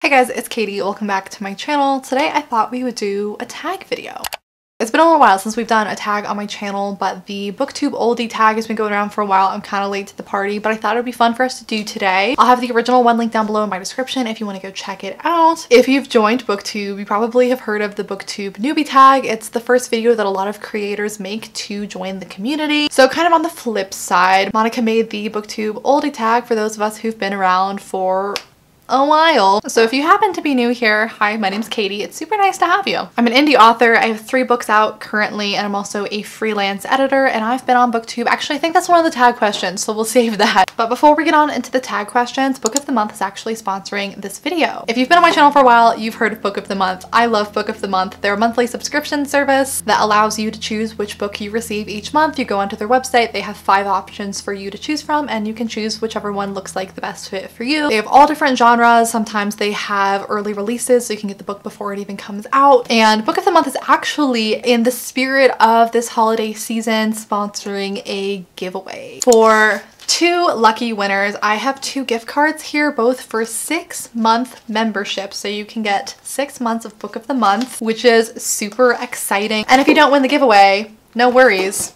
Hey guys, it's Katie. Welcome back to my channel. Today I thought we would do a tag video. It's been a little while since we've done a tag on my channel, but the Booktube Oldie Tag has been going around for a while. I'm kind of late to the party, but I thought it would be fun for us to do today. I'll have the original one linked down below in my description if you want to go check it out. If you've joined Booktube, you probably have heard of the Booktube Newbie Tag. It's the first video that a lot of creators make to join the community. So kind of on the flip side, Monica made the Booktube Oldie Tag for those of us who've been around for a while. So if you happen to be new here, hi, my name's Katie. It's super nice to have you. I'm an indie author. I have 3 books out currently, and I'm also a freelance editor, and I've been on Booktube. Actually, I think that's one of the tag questions, so we'll save that. But before we get on into the tag questions, Book of the Month is actually sponsoring this video. If you've been on my channel for a while, you've heard of Book of the Month. I love Book of the Month. They're a monthly subscription service that allows you to choose which book you receive each month. You go onto their website, they have 5 options for you to choose from, and you can choose whichever one looks like the best fit for you. They have all different genres. Sometimes they have early releases so you can get the book before it even comes out. And Book of the Month is actually, in the spirit of this holiday season, sponsoring a giveaway. For 2 lucky winners, I have 2 gift cards here, both for 6-month memberships. So you can get 6 months of Book of the Month, which is super exciting. And if you don't win the giveaway, no worries.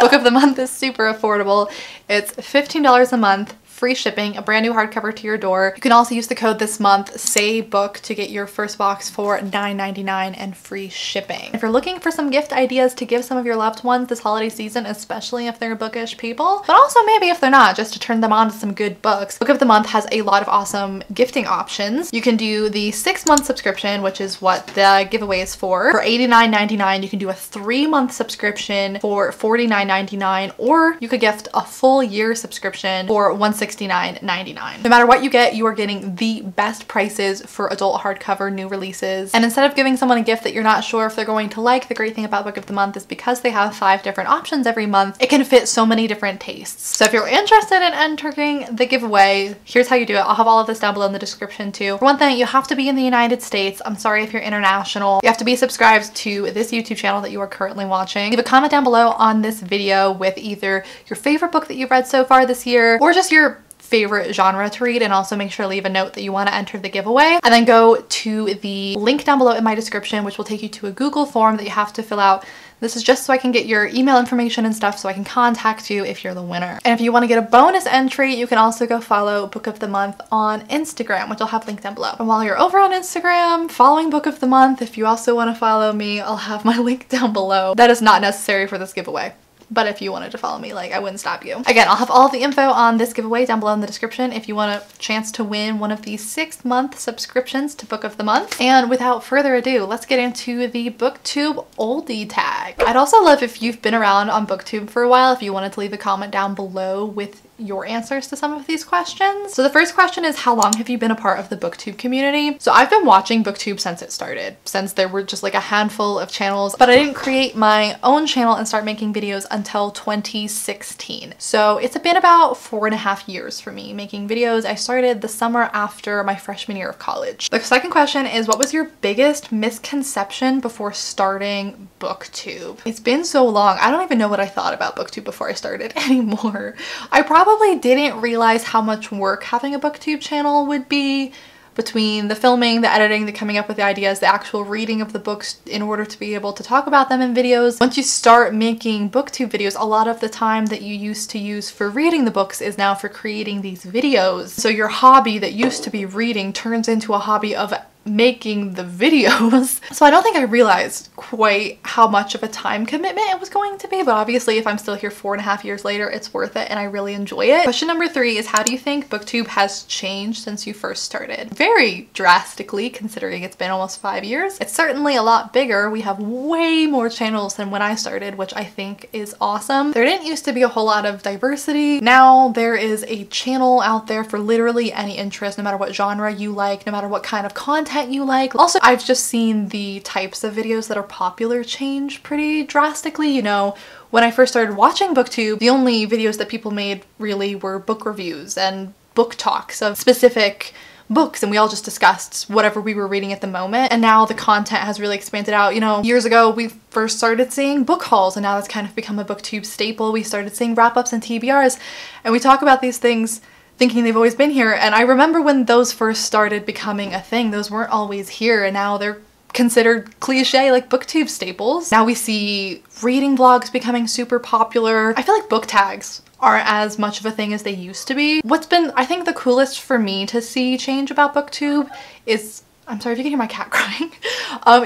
Book of the Month is super affordable. It's $15 a month. Free shipping, a brand new hardcover to your door. You can also use the code this month, SAYBOOK, to get your first box for $9.99 and free shipping. If you're looking for some gift ideas to give some of your loved ones this holiday season, especially if they're bookish people, but also maybe if they're not, just to turn them on to some good books, Book of the Month has a lot of awesome gifting options. You can do the 6-month subscription, which is what the giveaway is for $89.99. You can do a 3-month subscription for $49.99, or you could gift a full year subscription for $169.99. No matter what you get, you are getting the best prices for adult hardcover new releases. And instead of giving someone a gift that you're not sure if they're going to like, the great thing about Book of the Month is because they have 5 different options every month, it can fit so many different tastes. So if you're interested in entering the giveaway, here's how you do it. I'll have all of this down below in the description too. For one thing, you have to be in the United States. I'm sorry if you're international. You have to be subscribed to this YouTube channel that you are currently watching. Leave a comment down below on this video with either your favorite book that you've read so far this year, or just your favorite genre to read, and also make sure to leave a note that you want to enter the giveaway, and then go to the link down below in my description, which will take you to a Google form that you have to fill out. This is just so I can get your email information and stuff so I can contact you if you're the winner. And if you want to get a bonus entry, you can also go follow Book of the Month on Instagram, which I'll have linked down below. And while you're over on Instagram following Book of the Month, if you also want to follow me, I'll have my link down below. That is not necessary for this giveaway, but if you wanted to follow me, like, I wouldn't stop you. Again, I'll have all the info on this giveaway down below in the description if you want a chance to win one of these 6-month subscriptions to Book of the Month. And without further ado, let's get into the Booktube Oldie Tag. I'd also love if you've been around on Booktube for a while, if you wanted to leave a comment down below with your answers to some of these questions. So the first question is, how long have you been a part of the Booktube community? So I've been watching Booktube since it started, since there were just like a handful of channels, but I didn't create my own channel and start making videos until 2016. So it's been about 4.5 years for me making videos. I started the summer after my freshman year of college. The second question is, what was your biggest misconception before starting Booktube? It's been so long, I don't even know what I thought about Booktube before I started anymore. I probably didn't realize how much work having a Booktube channel would be, between the filming, the editing, the coming up with the ideas, the actual reading of the books in order to be able to talk about them in videos. Once you start making Booktube videos, a lot of the time that you used to use for reading the books is now for creating these videos. So your hobby that used to be reading turns into a hobby of making the videos. So I don't think I realized quite how much of a time commitment it was going to be, but obviously if I'm still here 4.5 years later, it's worth it and I really enjoy it. Question number 3 is, how do you think Booktube has changed since you first started? Very drastically, considering it's been almost 5 years. It's certainly a lot bigger. We have way more channels than when I started, which I think is awesome. There didn't used to be a whole lot of diversity. Now there is a channel out there for literally any interest, no matter what genre you like, no matter what kind of content you like. Also, I've just seen the types of videos that are popular change pretty drastically. You know, when I first started watching Booktube, the only videos that people made really were book reviews and book talks of specific books, and we all just discussed whatever we were reading at the moment. And now the content has really expanded out. You know, years ago we first started seeing book hauls, and now that's kind of become a Booktube staple. We started seeing wrap-ups and TBRs, and we talk about these things thinking they've always been here. And I remember when those first started becoming a thing, those weren't always here, and now they're considered cliche, like booktube staples. Now we see reading vlogs becoming super popular. I feel like book tags aren't as much of a thing as they used to be. What's been, I think, the coolest for me to see change about booktube is, I'm sorry if you can hear my cat crying,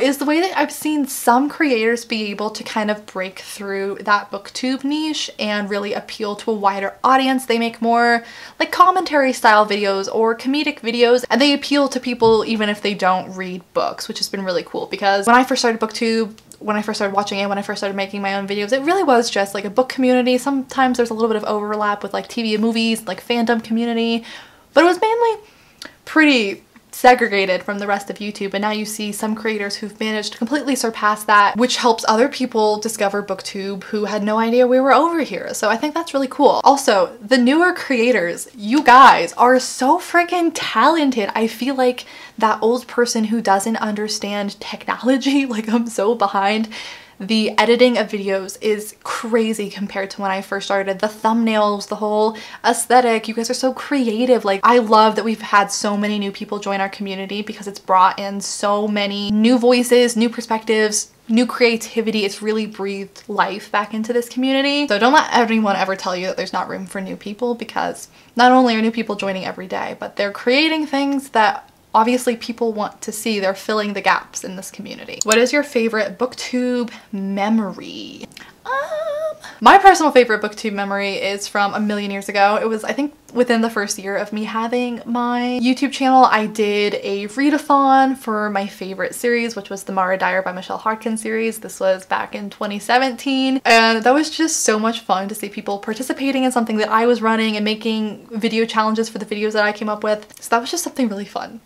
is the way that I've seen some creators be able to kind of break through that booktube niche and really appeal to a wider audience. They make more like commentary style videos or comedic videos, and they appeal to people even if they don't read books, which has been really cool. Because when I first started booktube, when I first started watching it, when I first started making my own videos, it really was just like a book community. Sometimes there's a little bit of overlap with like TV and movies, like fandom community, but it was mainly pretty segregated from the rest of YouTube. And now you see some creators who've managed to completely surpass that, which helps other people discover booktube who had no idea we were over here. So I think that's really cool. Also, the newer creators, you guys are so freaking talented. I feel like that old person who doesn't understand technology, like I'm so behind. The editing of videos is crazy compared to when I first started. The thumbnails, the whole aesthetic, you guys are so creative. Like, I love that we've had so many new people join our community because it's brought in so many new voices, new perspectives, new creativity. It's really breathed life back into this community. So don't let anyone ever tell you that there's not room for new people, because not only are new people joining every day, but they're creating things that obviously people want to see. They're filling the gaps in this community. What is your favorite booktube memory? My personal favorite booktube memory is from a million years ago. It was, I think, within the first year of me having my YouTube channel. I did a readathon for my favorite series, which was the Mara Dyer by Michelle Harkin series. This was back in 2017, and that was just so much fun to see people participating in something that I was running and making video challenges for the videos that I came up with. So that was just something really fun.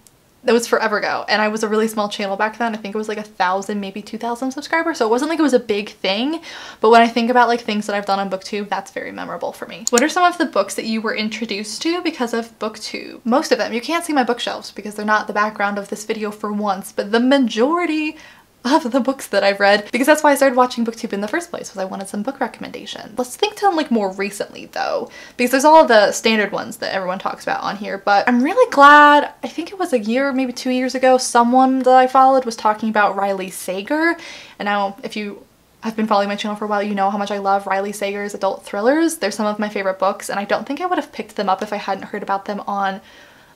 That was forever ago, and I was a really small channel back then. I think it was like 1,000, maybe 2,000 subscribers, so it wasn't like it was a big thing. But when I think about like things that I've done on booktube, that's very memorable for me. What are some of the books that you were introduced to because of booktube? Most of them. You can't see my bookshelves because they're not the background of this video for once, but the majority of the books that I've read, because that's why I started watching booktube in the first place, was I wanted some book recommendations. Let's think to them like more recently though, because there's all of the standard ones that everyone talks about on here, but I'm really glad, I think it was a year, maybe 2 years ago, someone that I followed was talking about Riley Sager. And now if you have been following my channel for a while, you know how much I love Riley Sager's adult thrillers. They're some of my favorite books, and I don't think I would have picked them up if I hadn't heard about them on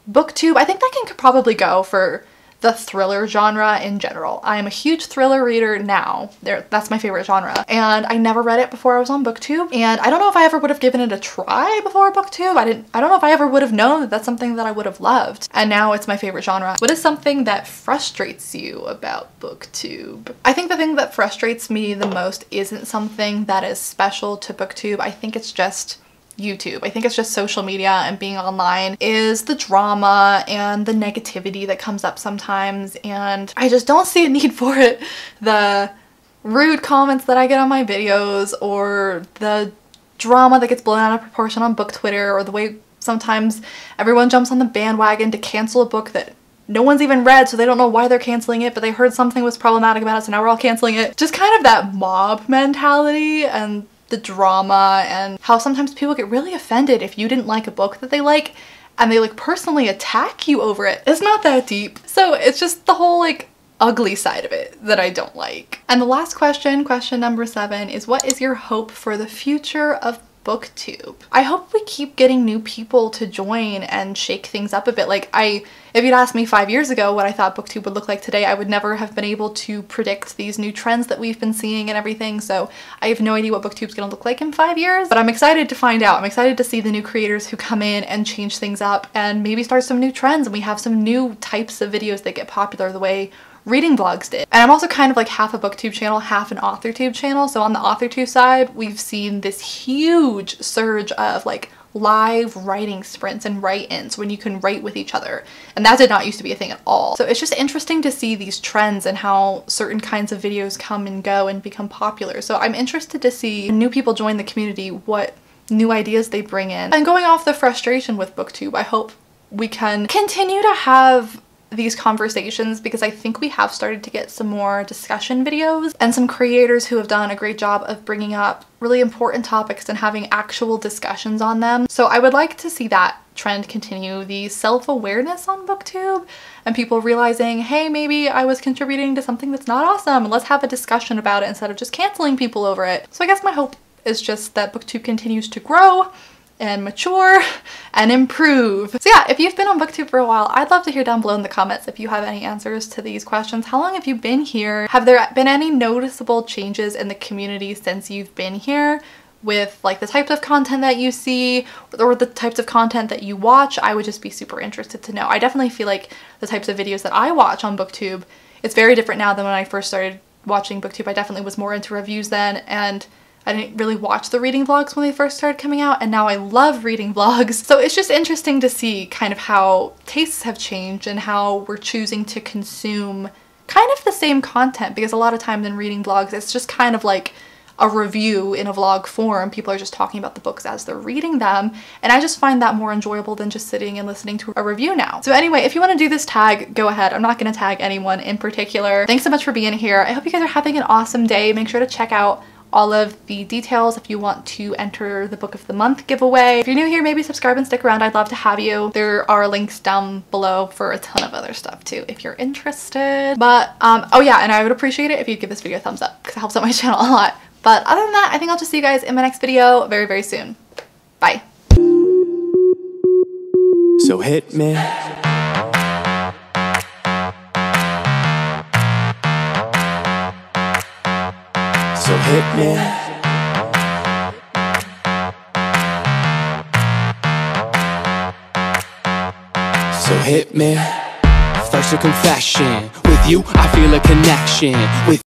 booktube. I think that can probably go for the thriller genre in general. I am a huge thriller reader now. That's my favorite genre. And I never read it before I was on booktube. And I don't know if I ever would have given it a try before booktube. I don't know if I ever would have known that that's something that I would have loved. And now it's my favorite genre. What is something that frustrates you about booktube? I think the thing that frustrates me the most isn't something that is special to booktube. I think it's just YouTube. I think it's just social media and being online is the drama and the negativity that comes up sometimes, and I just don't see a need for it. The rude comments that I get on my videos, or the drama that gets blown out of proportion on book Twitter, or the way sometimes everyone jumps on the bandwagon to cancel a book that no one's even read, so they don't know why they're canceling it, but they heard something was problematic about it, so now we're all canceling it. Just kind of that mob mentality and the drama, and how sometimes people get really offended if you didn't like a book that they like, and they like personally attack you over it. It's not that deep. So it's just the whole like ugly side of it that I don't like. And the last question, question number 7, is what is your hope for the future of booktube? I hope we keep getting new people to join and shake things up a bit. Like, if you'd asked me 5 years ago what I thought booktube would look like today, I would never have been able to predict these new trends that we've been seeing and everything. So I have no idea what booktube's gonna look like in 5 years, but I'm excited to find out. I'm excited to see the new creators who come in and change things up and maybe start some new trends, and we have some new types of videos that get popular the way reading vlogs did. And I'm also kind of like half a booktube channel, half an authortube channel. So on the authortube side, we've seen this huge surge of like live writing sprints and write-ins when you can write with each other, and that did not used to be a thing at all. So it's just interesting to see these trends and how certain kinds of videos come and go and become popular. So I'm interested to see when new people join the community, what new ideas they bring in. And going off the frustration with booktube, I hope we can continue to have these conversations, because I think we have started to get some more discussion videos and some creators who have done a great job of bringing up really important topics and having actual discussions on them. So I would like to see that trend continue, the self-awareness on BookTube and people realizing, hey, maybe I was contributing to something that's not awesome and let's have a discussion about it instead of just canceling people over it. So I guess my hope is just that BookTube continues to grow and mature and improve. So yeah, if you've been on BookTube for a while, I'd love to hear down below in the comments if you have any answers to these questions. How long have you been here? Have there been any noticeable changes in the community since you've been here with like the types of content that you see or the types of content that you watch? I would just be super interested to know. I definitely feel like the types of videos that I watch on BookTube, it's very different now than when I first started watching BookTube. I definitely was more into reviews then, and I didn't really watch the reading vlogs when they first started coming out, and now I love reading vlogs. So it's just interesting to see kind of how tastes have changed and how we're choosing to consume kind of the same content, because a lot of times in reading vlogs, it's just kind of like a review in a vlog form. People are just talking about the books as they're reading them, and I just find that more enjoyable than just sitting and listening to a review now. So anyway, if you want to do this tag, go ahead. I'm not going to tag anyone in particular. Thanks so much for being here. I hope you guys are having an awesome day. Make sure to check out all of the details if you want to enter the Book of the Month giveaway. If you're new here, maybe subscribe and stick around. I'd love to have you. There are links down below for a ton of other stuff too if you're interested. But oh yeah, and I would appreciate it if you'd give this video a thumbs up because it helps out my channel a lot. But other than that, I think I'll just see you guys in my next video very, very soon. Bye. So hit me. So hit me. So hit me. First a confession. With you, I feel a connection. With